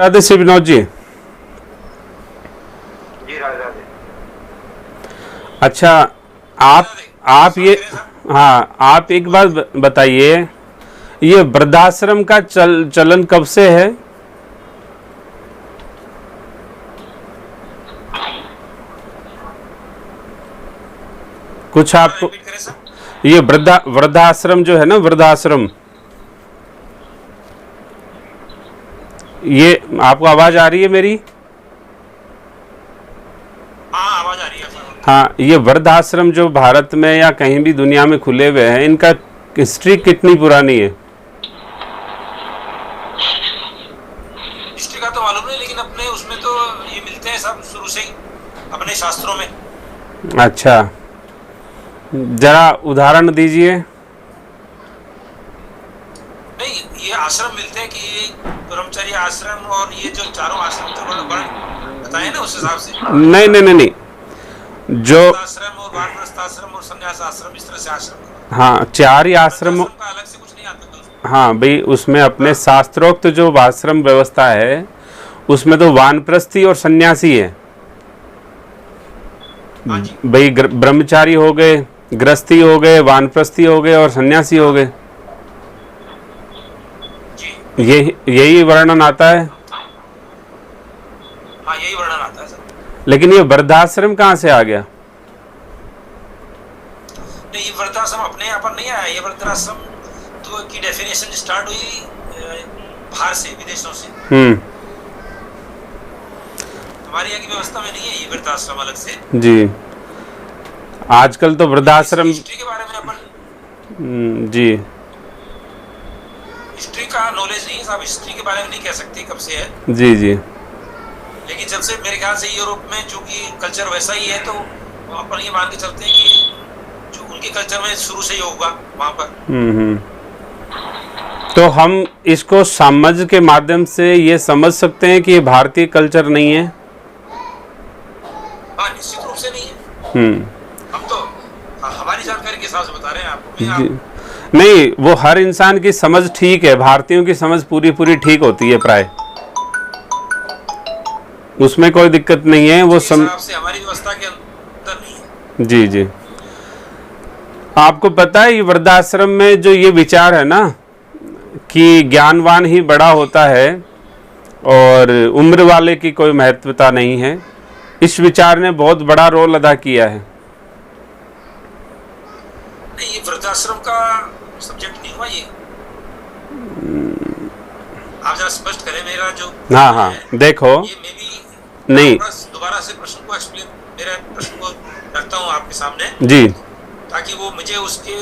राधे श्री विनोद जी। जी राधे राधे। अच्छा, आप ये, हाँ, आप एक बात बताइए, ये वृद्धाश्रम का चलन कब से है? कुछ आपको ये वृद्धाश्रम जो है ना, वृद्धाश्रम, ये आपको आवाज आ रही है मेरी? हाँ, आवाज आ रही है सर। हाँ, ये वृद्धाश्रम जो भारत में या कहीं भी दुनिया में खुले हुए हैं, इनका हिस्ट्री कितनी पुरानी है? हिस्ट्री का तो मालूम नहीं, लेकिन अपने उसमें तो ये मिलते हैं सब शुरू से ही अपने शास्त्रों में। अच्छा, जरा उदाहरण दीजिए। नहीं, ये आश्रम मिलते हैं कि ये ब्रह्मचर्य आश्रम और ये जो चारों आश्रम जो वर्ण बताए ना, उस हिसाब से। नहीं नहीं नहीं नहीं, जो आश्रम और वानप्रस्थ आश्रम और संन्यास आश्रम, इस तरह से आश्रम। हाँ, चार ही आश्रम का अलग से कुछ नहीं आता। हाँ भाई, उसमें अपने शास्त्रोक्त जो आश्रम व्यवस्था है, उसमें तो वानप्रस्थी और सन्यासी है भाई। ब्रह्मचारी हो गए, गृहस्थी हो गए, वानप्रस्थी हो गए और सन्यासी हो गए। यही वर्णन आता है। हाँ, यही वर्णन आता है सर। लेकिन ये वृद्धाश्रम कहाँ से आ गया? नहीं, ये वृद्धाश्रम अपने यहाँ पर नहीं आया। ये वृद्धाश्रम तो की डेफिनेशन स्टार्ट हुई बाहर से, विदेशों से। हमारे यहाँ की व्यवस्था में नहीं है ये वृद्धाश्रम अलग से। जी, आजकल तो वृद्धाश्रम हिस्ट्री के बारे में अपन जी, हिस्ट्री का नॉलेज नहीं है साहब। हिस्ट्री के बारे में नहीं कह सकते कब से है। जी जी। लेकिन जब से मेरे ख्याल से यूरोप में चूंकि कल्चर वैसा ही है, तो अपन ये मान के चलते हैं कि जो उनके कल्चर में शुरू से ही होगा वहाँ पर। तो हम इसको समझ के माध्यम से ये समझ सकते हैं कि ये भारतीय कल्चर नहीं है। हाँ, निश्चित रूप से नहीं है। हम तो हमारी जानकारी के हिसाब से बता रहे हैं आपको। नहीं, वो हर इंसान की समझ ठीक है, भारतीयों की समझ पूरी ठीक होती है प्राय, उसमें कोई दिक्कत नहीं है। वो से हमारी व्यवस्था के अंदर नहीं है। जी जी। आपको पता है, ये वृद्धाश्रम में जो ये विचार है ना कि ज्ञानवान ही बड़ा होता है और उम्र वाले की कोई महत्वता नहीं है, इस विचार ने बहुत बड़ा रोल अदा किया है। नहीं, ये वृद्धाश्रम का सब्जेक्ट नहीं हुआ ये। आप जरा स्पष्ट करें मेरा जो। हाँ, देखो, ये मैं भी नहीं, दोबारा से प्रश्न को एक्सप्लेन, मेरे प्रश्न को रखता हूँ आपके सामने जी, ताकि वो मुझे उसके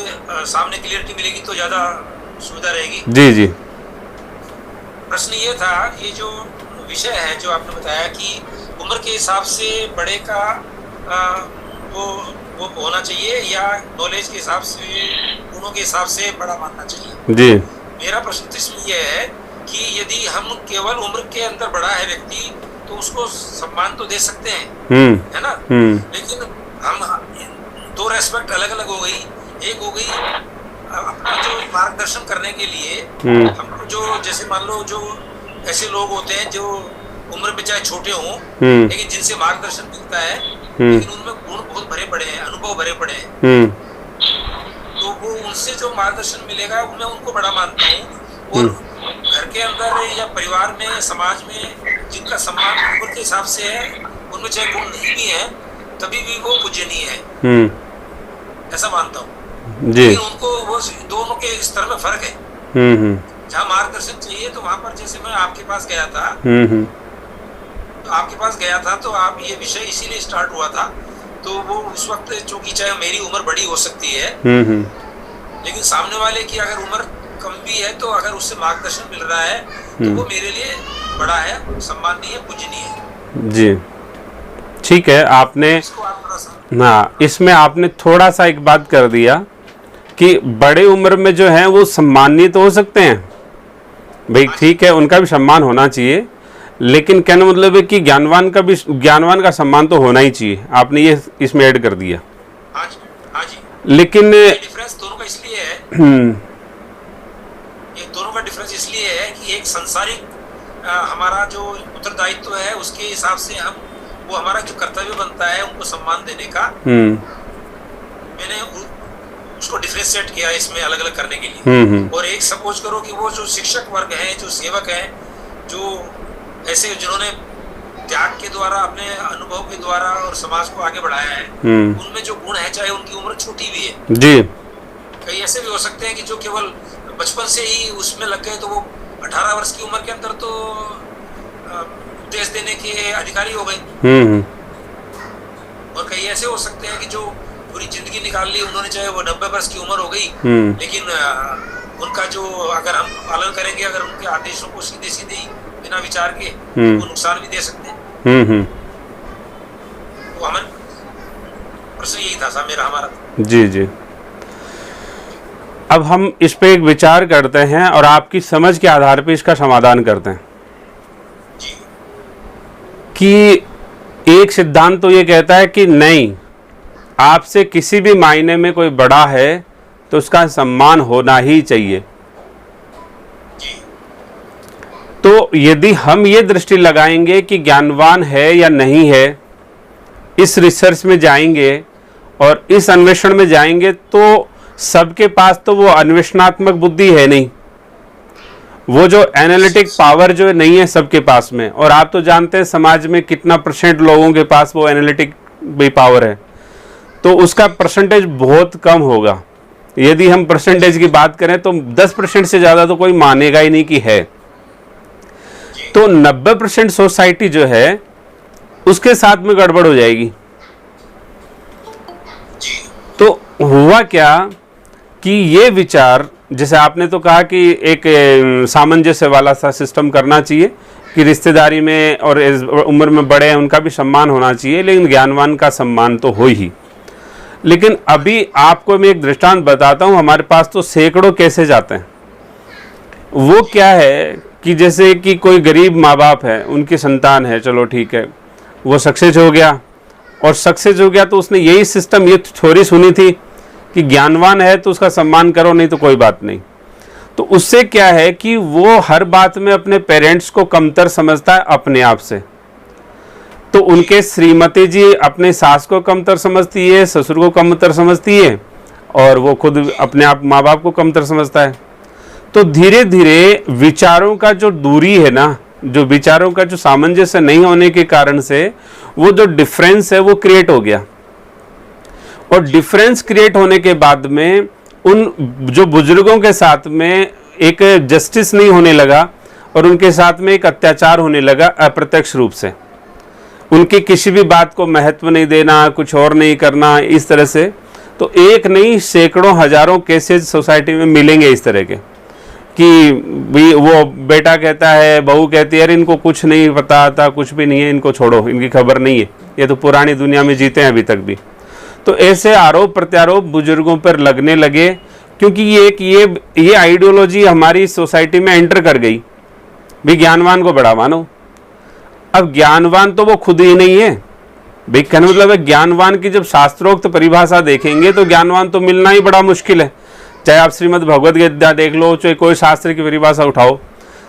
सामने क्लियरिटी मिलेगी तो ज्यादा सुविधा रहेगी। जी जी। प्रश्न ये था, ये जो विषय है जो आपने बताया कि उम्र के हिसाब से बड़े का वो होना चाहिए या नॉलेज के हिसाब से, गुणों के हिसाब से बड़ा मानना चाहिए। जी। मेरा प्रश्न तो इसमें यह है कि यदि हम केवल उम्र के अंदर बड़ा है व्यक्ति तो उसको सम्मान तो दे सकते हैं, है ना। लेकिन हम दो रेस्पेक्ट अलग अलग हो गई। एक हो गई अपना जो मार्गदर्शन करने के लिए हमको, जो जैसे मान लो जो ऐसे लोग होते हैं जो उम्र में चाहे छोटे हों लेकिन जिनसे मार्गदर्शन मिलता है, लेकिन उनमें गुण बहुत भरे पड़े हैं, अनुभव भरे पड़े हैं, तो वो उनसे जो मार्गदर्शन मिलेगा मैं उनको बड़ा मानता हूँ। और घर के अंदर या परिवार में, समाज में जिनका सम्मान उम्र के हिसाब से है, उनमें चाहे गुण नहीं भी है तभी भी वो पूजनीय है, ऐसा मानता हूँ। लेकिन उनको वो दोनों के स्तर में फर्क है। जहाँ मार्गदर्शन चाहिए तो वहां पर, जैसे मैं आपके पास गया था, तो आपके पास गया था तो आप ये विषय इसीलिए स्टार्ट हुआ था, तो वो उस वक्त चूंकि चाहे मेरी उम्र बड़ी हो सकती है लेकिन सामने वाले की अगर उम्र कम भी है तो अगर उससे मार्गदर्शन मिल रहा है तो वो मेरे लिए बड़ा है, सम्माननीय, पूजनीय है। जी, ठीक है। आपने हाँ, इसमें आपने थोड़ा सा एक बात कर दिया कि बड़े उम्र में जो है वो सम्मानीय तो हो सकते हैं भाई, ठीक है, उनका भी सम्मान होना चाहिए, लेकिन कहने मतलब है कि ज्ञानवान का सम्मान तो होना ही चाहिए। आपने ये इसमें ऐड कर दिया। हाँ जी। लेकिन डिफरेंस दोनों का इसलिए है, ये दोनों का डिफरेंस इसलिए है कि एक संसारिक हमारा जो उत्तरदायित्व है उसके हिसाब से हम वो हमारा जो कर्तव्य बनता है उनको सम्मान देने का, मैंने उसको डिफरेंशिएट किया इसमें अलग अलग करने के लिए। और एक सपोज करो कि वो जो शिक्षक वर्ग हैं, जो सेवक हैं, जो ऐसे जिन्होंने त्याग के द्वारा अपने अनुभव के द्वारा और समाज को आगे बढ़ाया है, उनमें जो गुण है, चाहे उनकी उम्र छोटी भी है जी, कई ऐसे भी हो सकते हैं कि जो केवल बचपन से ही उसमें लग गए तो वो 18 वर्ष की उम्र के अंदर तो उपदेश देने के अधिकारी हो गए। और कई ऐसे हो सकते हैं कि जो पूरी जिंदगी निकाल ली उन्होंने, चाहे वो 90 वर्ष की उम्र हो गई, लेकिन उनका जो अगर हम पालन करेंगे, अगर उनके आदेशों को सीधे सीधे ही बिना विचार के वो नुकसान भी दे सकते हैं। तो हमारा प्रश्न यही था साहब, हमारा जी जी। अब हम इस पे एक विचार करते हैं और आपकी समझ के आधार पे इसका समाधान करते हैं जी। कि एक सिद्धांत तो ये कहता है कि नहीं, आपसे किसी भी मायने में कोई बड़ा है तो उसका सम्मान होना ही चाहिए। जी। तो यदि हम ये दृष्टि लगाएंगे कि ज्ञानवान है या नहीं है, इस रिसर्च में जाएंगे और इस अन्वेषण में जाएंगे, तो सबके पास तो वो अन्वेषणात्मक बुद्धि है नहीं, वो जो एनालिटिक पावर जो नहीं है सबके पास में। और आप तो जानते हैं समाज में कितना % लोगों के पास वो एनालिटिक भी पावर है, तो उसका परसेंटेज बहुत कम होगा। यदि हम परसेंटेज की बात करें तो 10% से ज़्यादा तो कोई मानेगा ही नहीं कि है। तो 90% सोसाइटी जो है उसके साथ में गड़बड़ हो जाएगी। तो हुआ क्या कि ये विचार, जैसे आपने तो कहा कि एक सामंजस्य वाला सा सिस्टम करना चाहिए कि रिश्तेदारी में और उम्र में बड़े हैं उनका भी सम्मान होना चाहिए, लेकिन ज्ञानवान का सम्मान तो हो ही। लेकिन अभी आपको मैं एक दृष्टांत बताता हूँ, हमारे पास तो सैकड़ों केसेज आते हैं। वो क्या है कि जैसे कि कोई गरीब माँ बाप है, उनकी संतान है, चलो ठीक है, वो सक्सेस हो गया, और सक्सेस हो गया तो उसने यही सिस्टम, ये थ्योरी सुनी थी कि ज्ञानवान है तो उसका सम्मान करो, नहीं तो कोई बात नहीं। तो उससे क्या है कि वो हर बात में अपने पेरेंट्स को कमतर समझता है अपने आप से। तो उनके श्रीमती जी अपने सास को कमतर समझती है, ससुर को कमतर समझती है, और वो खुद अपने आप माँ बाप को कमतर समझता है। तो धीरे धीरे विचारों का जो दूरी है ना, जो विचारों का जो सामंजस्य नहीं होने के कारण से वो जो डिफरेंस है वो क्रिएट हो गया। और डिफरेंस क्रिएट होने के बाद में उन जो बुजुर्गों के साथ में एक जस्टिस नहीं होने लगा, और उनके साथ में एक अत्याचार होने लगा अप्रत्यक्ष रूप से। उनकी किसी भी बात को महत्व नहीं देना, कुछ और नहीं करना, इस तरह से। तो एक नहीं, सैकड़ों हजारों केसेस सोसाइटी में मिलेंगे इस तरह के, कि भी वो बेटा कहता है, बहू कहती है, अरे इनको कुछ नहीं पता आता, कुछ भी नहीं है, इनको छोड़ो, इनकी खबर नहीं है, ये तो पुरानी दुनिया में जीते हैं अभी तक भी। तो ऐसे आरोप प्रत्यारोप बुजुर्गों पर लगने लगे, क्योंकि ये आइडियोलॉजी हमारी सोसाइटी में एंटर कर गई, भी ज्ञानवान को बड़ा मानो। अब ज्ञानवान तो वो खुद ही नहीं है भाई, कहने मतलब है ज्ञानवान की जब शास्त्रोक्त परिभाषा देखेंगे तो ज्ञानवान तो मिलना ही बड़ा मुश्किल है। चाहे आप श्रीमद् भगवद गीता देख लो, चाहे कोई शास्त्र की परिभाषा उठाओ,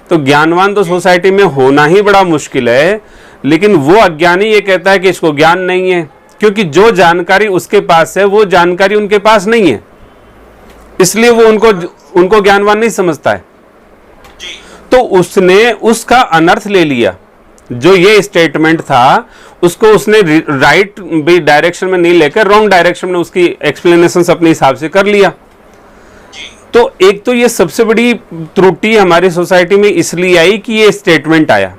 तो ज्ञानवान तो सोसाइटी में होना ही बड़ा मुश्किल है। लेकिन वो अज्ञानी ये कहता है कि इसको ज्ञान नहीं है, क्योंकि जो जानकारी उसके पास है वो जानकारी उनके पास नहीं है, इसलिए वो उनको ज्ञानवान नहीं समझता है। तो उसने उसका अनर्थ ले लिया, जो ये स्टेटमेंट था उसको उसने राइट भी डायरेक्शन में नहीं लेकर रॉन्ग डायरेक्शन में उसकी एक्सप्लेनेशन अपने हिसाब से कर लिया। तो एक तो ये सबसे बड़ी त्रुटि हमारी सोसाइटी में इसलिए आई कि ये स्टेटमेंट आया,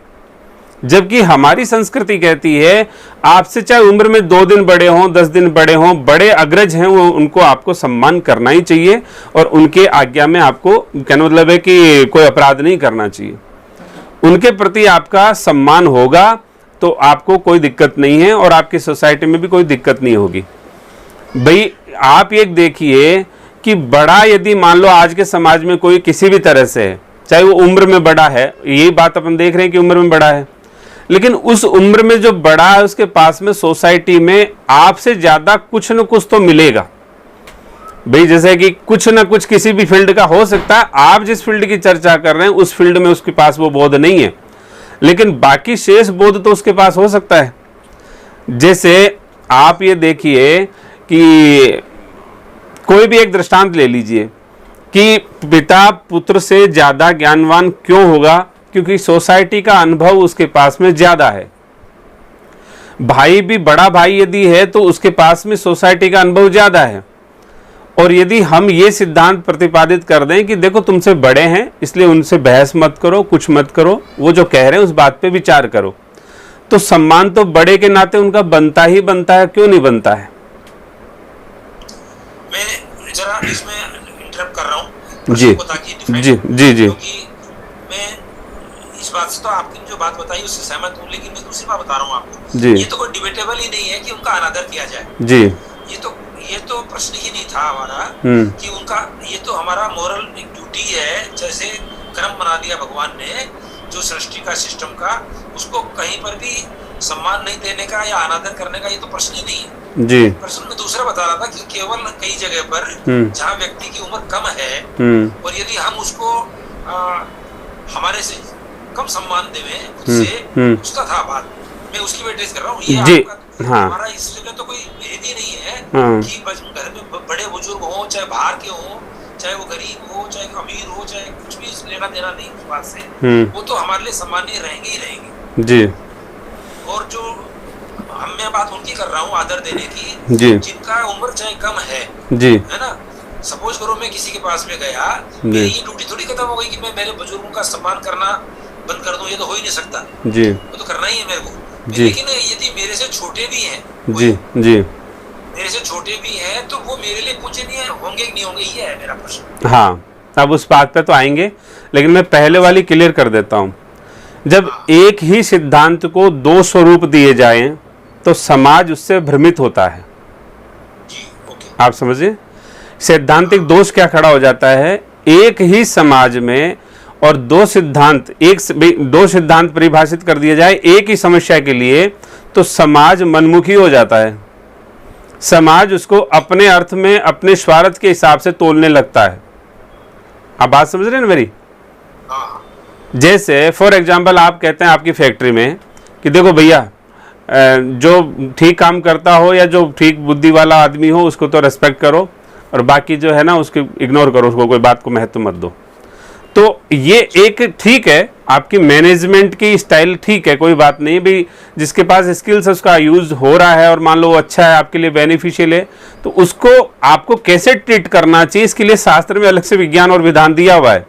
जबकि हमारी संस्कृति कहती है आपसे चाहे उम्र में 2 दिन बड़े हों, 10 दिन बड़े हों, बड़े अग्रज हैं वो, उनको आपको सम्मान करना ही चाहिए, और उनके आज्ञा में आपको, कहने मतलब है कि कोई अपराध नहीं करना चाहिए। उनके प्रति आपका सम्मान होगा तो आपको कोई दिक्कत नहीं है, और आपकी सोसाइटी में भी कोई दिक्कत नहीं होगी। भाई आप एक देखिए कि बड़ा, यदि मान लो आज के समाज में कोई किसी भी तरह से है, चाहे वो उम्र में बड़ा है, यही बात अपन देख रहे हैं कि उम्र में बड़ा है, लेकिन उस उम्र में जो बड़ा है उसके पास में सोसाइटी में आपसे ज्यादा कुछ न कुछ तो मिलेगा। भाई जैसे कि कुछ न कुछ किसी भी फील्ड का हो सकता है, आप जिस फील्ड की चर्चा कर रहे हैं उस फील्ड में उसके पास वो बोध नहीं है, लेकिन बाकी शेष बोध तो उसके पास हो सकता है। जैसे आप ये देखिए कि कोई भी एक दृष्टांत ले लीजिए कि पिता पुत्र से ज़्यादा ज्ञानवान क्यों होगा? क्योंकि सोसाइटी का अनुभव उसके पास में ज़्यादा है। भाई भी, बड़ा भाई यदि है तो उसके पास में सोसाइटी का अनुभव ज़्यादा है। और यदि हम ये सिद्धांत प्रतिपादित कर दें कि देखो तुमसे बड़े हैं इसलिए उनसे बहस मत करो, कुछ मत करो, वो जो कह रहे हैं उस बात पे विचार करो, तो सम्मान तो बड़े के नाते उनका बनता ही बनता है, क्यों नहीं बनता है? मैं जरा इसमें इंटरप्ट कर रहा हूँ जी जी जी जी, क्योंकि मैं इस बात से तो आपकी जो बात बताई उससे सहमत हूँ, लेकिन मैं दूसरी बात बता रहा हूँ आपको जी। ये तो कोई डिबेटेबल ही नहीं है कि उनका अनादर किया जाए जी। ये तो प्रश्न ही नहीं था हमारा कि उनका, ये तो हमारा मोरल ड्यूटी है। जैसे कर्म बना दिया भगवान ने जो सृष्टि का सिस्टम का, उसको कहीं पर भी सम्मान नहीं देने का या अनादर करने का ये तो प्रश्न ही नहीं है जी। प्रश्न में दूसरा बता रहा था कि केवल कई जगह पर जहाँ व्यक्ति की उम्र कम है और यदि हम उसको हमारे से कम सम्मान देवें उससे, उसका था बात, मैं उसकी वेटेज कर रहा हूँ। ये जी। आपका हाँ। हमारा इस जगह तो कोई भेद ही नहीं है कि घर में बड़े बुजुर्ग हो, चाहे बाहर के हो, चाहे वो गरीब हो, चाहे अमीर हो, चाहे कुछ भी लेना देना नहीं उस बात से, वो तो हमारे लिए सम्मानीय रहेंगे ही रहेंगे जी। और जो मैं बात उनकी कर रहा हूँ आदर देने की जी, जिनका उम्र चाहे कम है जी, है ना। सपोज करो मैं किसी के पास में गया, मेरी ये ड्यूटी थोड़ी खत्म हो गई कि मैं मेरे बुजुर्गों का सम्मान करना बंद कर दूं, ये तो हो ही नहीं सकता जी, वो तो करना ही है मेरे को जी। लेकिन यदि मेरे से छोटे भी हैं जी जी, मेरे से छोटे भी हैं तो वो मेरे लिए पूछे नहीं होंगे कि नहीं होंगे, ये है मेरा प्रश्न। हाँ, अब उस बात पे तो आएंगे, लेकिन मैं पहले वाली क्लियर कर देता हूँ। जब एक ही सिद्धांत को दो स्वरूप दिए जाएं तो समाज उससे भ्रमित होता है। जी, ओके। आप समझिए, सैद्धांतिक दोष क्या खड़ा हो जाता है? एक ही समाज में और दो सिद्धांत परिभाषित कर दिए जाए एक ही समस्या के लिए तो समाज मनमुखी हो जाता है। समाज उसको अपने अर्थ में, अपने स्वार्थ के हिसाब से तोलने लगता है। आप बात समझ रहे हैं ना मेरी? जैसे फॉर एग्जाम्पल आप कहते हैं आपकी फैक्ट्री में कि देखो भैया, जो ठीक काम करता हो या जो ठीक बुद्धि वाला आदमी हो उसको तो रेस्पेक्ट करो और बाकी जो है ना उसको इग्नोर करो, उसको कोई बात को महत्व मत दो। तो ये एक ठीक है, आपकी मैनेजमेंट की स्टाइल ठीक है, कोई बात नहीं भी। जिसके पास स्किल्स उसका यूज हो रहा है और मान लो वो अच्छा है, आपके लिए बेनिफिशियल है, तो उसको आपको कैसे ट्रीट करना चाहिए इसके लिए शास्त्र में अलग से विज्ञान और विधान दिया हुआ है।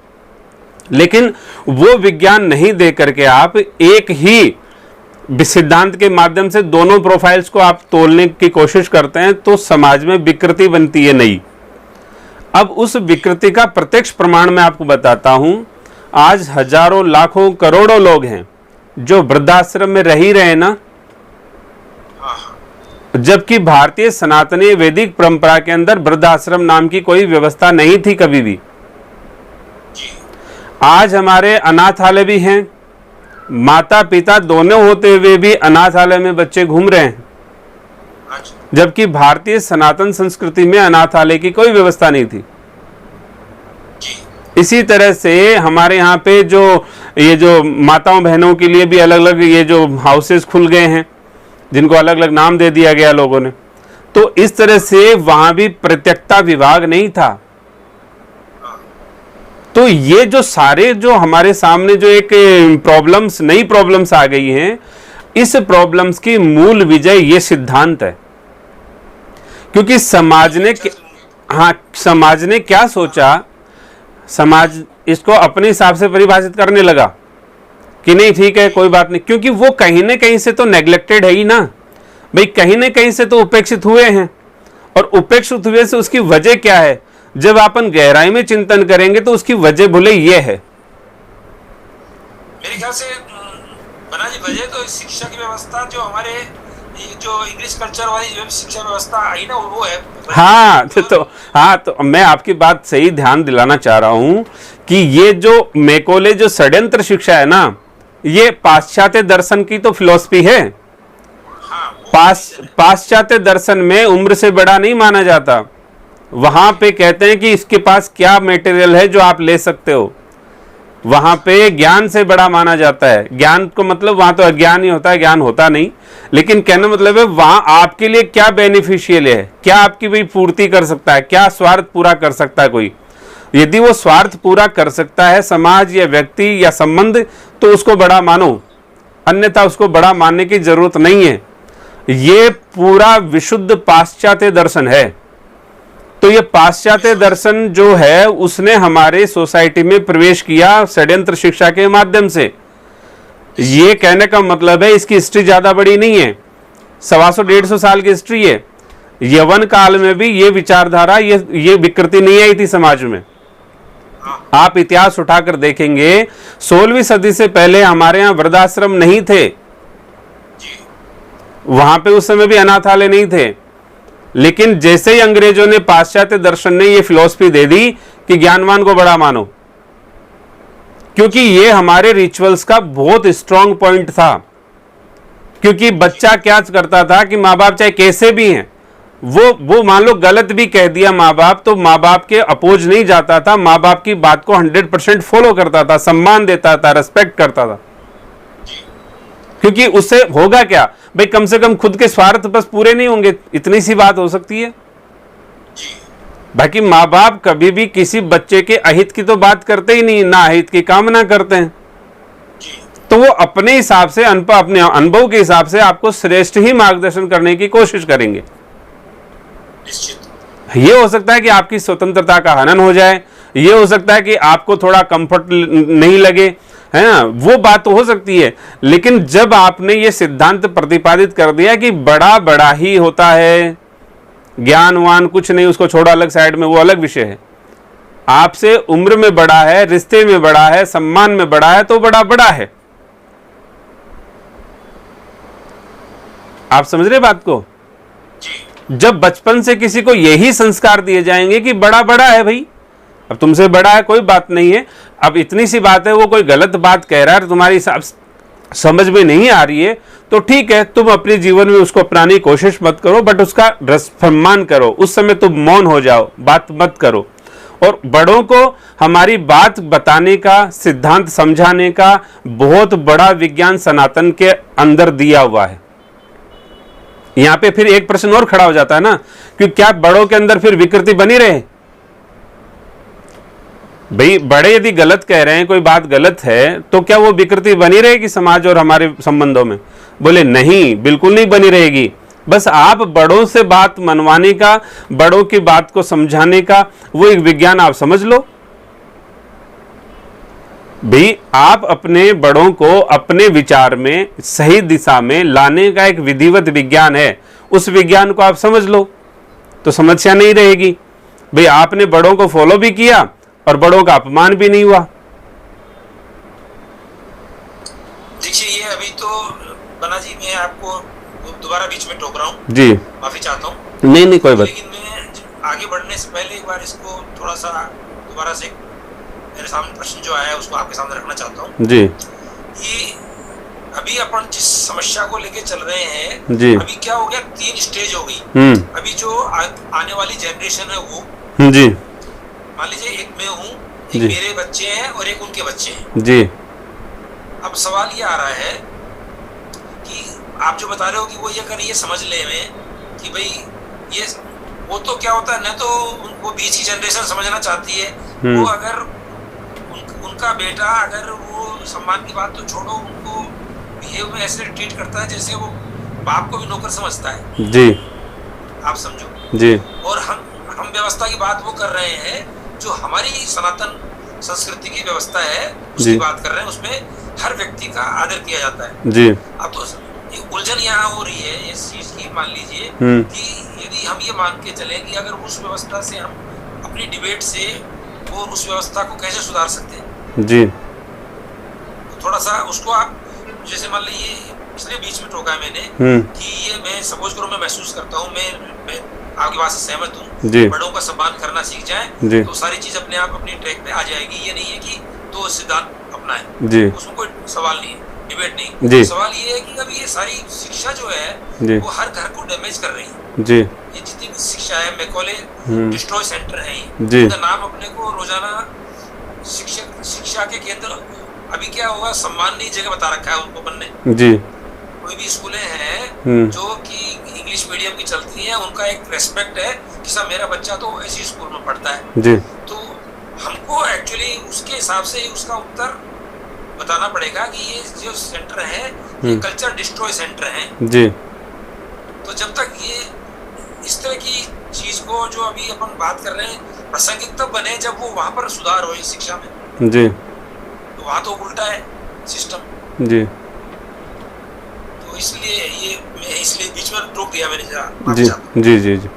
लेकिन वो विज्ञान नहीं दे करके आप एक ही सिद्धांत के माध्यम से दोनों प्रोफाइल्स को आप तोलने की कोशिश करते हैं तो समाज में विकृति बनती है नई। अब उस विकृति का प्रत्यक्ष प्रमाण मैं आपको बताता हूं। आज हजारों, लाखों, करोड़ों लोग हैं जो वृद्धाश्रम में रह ही रहे ना, जबकि भारतीय सनातनी वैदिक परंपरा के अंदर वृद्धाश्रम नाम की कोई व्यवस्था नहीं थी कभी भी। आज हमारे अनाथालय भी हैं, माता पिता दोनों होते हुए भी अनाथालय में बच्चे घूम रहे हैं, जबकि भारतीय सनातन संस्कृति में अनाथालय की कोई व्यवस्था नहीं थी। इसी तरह से हमारे यहाँ पे ये जो माताओं बहनों के लिए भी अलग अलग ये जो हाउसेस खुल गए हैं जिनको अलग अलग नाम दे दिया गया लोगों ने, तो इस तरह से वहां भी प्रत्यक्षता विभाग नहीं था। तो ये जो सारे जो हमारे सामने जो एक प्रॉब्लम्स, नई प्रॉब्लम्स आ गई हैं, इस प्रॉब्लम्स की मूल विजय ये सिद्धांत है। क्योंकि समाज ने क्या सोचा, समाज इसको अपने हिसाब से परिभाषित करने लगा कि नहीं ठीक है कोई बात नहीं, क्योंकि वो कहीं ना कहीं से तो नेग्लेक्टेड है ही ना भाई, कहीं ना कहीं से तो उपेक्षित हुए हैं। और उपेक्षित हुए से उसकी वजह क्या है? जब अपन गहराई में चिंतन करेंगे तो उसकी वजह भले ये है। मेरे ख्याल से बना जी वजह तो शिक्षा की व्यवस्था जो हमारे जो इंग्लिश कल्चर वाली शिक्षा व्यवस्था आई ना वो है। हाँ, तो मैं आपकी बात सही ध्यान दिलाना चाह रहा हूं कि ये जो मैकोले जो षड्यंत्र शिक्षा है ना, ये पाश्चात्य दर्शन की तो फिलॉसफी है। पाश्चात्य दर्शन में उम्र से बड़ा नहीं माना जाता। वहां पे कहते हैं कि इसके पास क्या मटेरियल है जो आप ले सकते हो। वहां पे ज्ञान से बड़ा माना जाता है। ज्ञान को मतलब वहां तो अज्ञान ही होता है, ज्ञान होता नहीं। लेकिन कहने मतलब है वहां आपके लिए क्या बेनिफिशियल है, क्या आपकी भाई पूर्ति कर सकता है, क्या स्वार्थ पूरा कर सकता है कोई। यदि वो स्वार्थ पूरा कर सकता है समाज या व्यक्ति या संबंध, तो उसको बड़ा मानो, अन्यथा उसको बड़ा मानने की जरूरत नहीं है। ये पूरा विशुद्ध पाश्चात्य दर्शन है। तो ये पाश्चात्य दर्शन जो है उसने हमारे सोसाइटी में प्रवेश किया षड्यंत्र शिक्षा के माध्यम से। ये कहने का मतलब है इसकी हिस्ट्री ज्यादा बड़ी नहीं है, 125-150 साल की हिस्ट्री है। यवन काल में भी ये विचारधारा, ये विकृति नहीं आई थी समाज में। आप इतिहास उठाकर देखेंगे 16वीं सदी से पहले हमारे यहाँ वृद्धाश्रम नहीं थे, वहां पे उस समय भी अनाथालय नहीं थे। लेकिन जैसे ही अंग्रेजों ने, पाश्चात्य दर्शन ने ये फिलॉसफी दे दी कि ज्ञानवान को बड़ा मानो, क्योंकि ये हमारे रिचुअल्स का बहुत स्ट्रांग पॉइंट था। क्योंकि बच्चा क्या करता था कि माँ बाप चाहे कैसे भी हैं, वो मान लो गलत भी कह दिया माँ बाप, तो माँ बाप के अपोज नहीं जाता था, माँ बाप की बात को 100% फॉलो करता था, सम्मान देता था, रेस्पेक्ट करता था। क्योंकि उससे होगा क्या भाई, कम से कम खुद के स्वार्थ बस पूरे नहीं होंगे, इतनी सी बात हो सकती है। बाकी माँ बाप कभी भी किसी बच्चे के अहित की तो बात करते ही नहीं, ना अहित की कामना करते हैं। तो वो अपने हिसाब से, अपने अनुभव के हिसाब से आपको श्रेष्ठ ही मार्गदर्शन करने की कोशिश करेंगे। ये हो सकता है कि आपकी स्वतंत्रता का हनन हो जाए, ये हो सकता है कि आपको थोड़ा कंफर्ट नहीं लगे, है ना, वो बात तो हो सकती है। लेकिन जब आपने ये सिद्धांत प्रतिपादित कर दिया कि बड़ा बड़ा ही होता है, ज्ञानवान कुछ नहीं, उसको छोड़ो अलग साइड में, वो अलग विषय है। आपसे उम्र में बड़ा है, रिश्ते में बड़ा है, सम्मान में बड़ा है, तो बड़ा बड़ा है। आप समझ रहे बात को? जब बचपन से किसी को यही संस्कार दिए जाएंगे कि बड़ा बड़ा है भाई, अब तुमसे बड़ा है कोई बात नहीं है, अब इतनी सी बात है वो कोई गलत बात कह रहा है, तुम्हारी समझ में नहीं आ रही है, तो ठीक है, तुम अपने जीवन में उसको अपनाने की कोशिश मत करो, बट उसका सम्मान करो। उस समय तुम मौन हो जाओ, बात मत करो। और बड़ों को हमारी बात बताने का, सिद्धांत समझाने का बहुत बड़ा विज्ञान सनातन के अंदर दिया हुआ है। यहां पे फिर एक प्रश्न और खड़ा हो जाता है ना, कि क्या बड़ों के अंदर फिर विकृति बनी रहे? भाई बड़े यदि गलत कह रहे हैं, कोई बात गलत है, तो क्या वो विकृति बनी रहेगी समाज और हमारे संबंधों में? बोले नहीं, बिल्कुल नहीं बनी रहेगी। बस आप बड़ों से बात मनवाने का, बड़ों की बात को समझाने का वो एक विज्ञान आप समझ लो। भाई आप अपने बड़ों को अपने विचार में सही दिशा में लाने का एक विधिवत विज्ञान है, उस विज्ञान को आप समझ लो तो समस्या नहीं रहेगी। भाई आपने बड़ों को फॉलो भी किया और बड़ों का अपमान भी नहीं हुआ। देखिए ये अभी तो बना जी, मैं आपको दोबारा बीच में टोक रहा हूँ जी, माफी चाहता हूँ। नहीं कोई बात। लेकिन मैं आगे बढ़ने से पहले एक बार इसको थोड़ा सा दोबारा से मेरे सामने प्रश्न जो आया है उसको आपके सामने रखना चाहता हूँ जी। ये अभी अपन जिस समस्या को लेके चल रहे हैं जी, अभी क्या हो गया, 3 स्टेज हो गई। अभी जो आने वाली जनरेशन है वो जी, मान लीजिए एक मैं हूँ, एक जी, मेरे बच्चे हैं और एक उनके बच्चे हैं जी। अब सवाल ये आ रहा है कि आप जो बता रहे हो कि वो ये अगर ये समझ ले में कि भाई ये वो तो क्या होता है ना, तो उनको बीच की जनरेशन समझना चाहती है, वो अगर उनका बेटा अगर वो सम्मान की बात तो छोड़ो, उनको बिहेव में ऐसे ट्रीट करता है जैसे वो बाप को भी नौकर समझता है जी, आप समझो जी। और हम व्यवस्था की बात वो कर रहे हैं जो हमारी सनातन संस्कृति की व्यवस्था है उसकी बात कर रहे हैं, उसमें हर व्यक्ति का आदर किया जाता है जी। अब तो उलझन यहाँ हो रही है इस चीज की, मान लीजिए कि यदि हम ये मान के चले कि अगर उस व्यवस्था से हम अपनी डिबेट से वो उस व्यवस्था को कैसे सुधार सकते हैं जी, तो थोड़ा सा उसको आप जैसे मान लीजिए, इसलिए बीच में टोका है मैंने कि ये मैं सपोज करो मैं महसूस करता हूँ, मैं आपकी बात से सहमत हूँ, बड़ों का सम्मान करना सीख जाए तो सारी चीज अपने आप अपनी ट्रैक पे आ जाएगी। ये नहीं है कि दो सिद्धांत अपनाएं, उसमें कोई सवाल नहीं है, डिबेट नहीं। सवाल ये है कि अभी ये सारी शिक्षा जो है वो हर घर को डैमेज कर रही है जी। ये जितनी भी शिक्षा है, मैकॉले डिस्ट्रॉय सेंटर है, इनका नाम अपने को रोजाना शिक्षा शिक्षा के केंद्र अभी क्या होगा, सम्माननीय जगह बता रखा है उनको बनने। जी कोई भी स्कूलें हैं जो कि इंग्लिश मीडियम की चलती हैं, उनका एक रेस्पेक्ट है कि सब मेरा बच्चा तो ऐसी स्कूल में पढ़ता है। जी तो हमको एक्चुअली उसके हिसाब से ही उसका उत्तर बताना पड़ेगा कि ये जो सेंटर है ये कल्चर डिस्ट्रॉय सेंटर है। जी तो जब तक ये इस तरह की चीज को जो अभी अपन बात कर रहे हैं प्रासंगिक तब बने जब वो वहां पर सुधार हो इस शिक्षा में। जी तो वहां तो उल्टा है सिस्टम। जी तो इसलिए ये मैं इसलिए बीच में रोक दिया मैंने, जरा जी माफी चाहता हूं। जी जी जी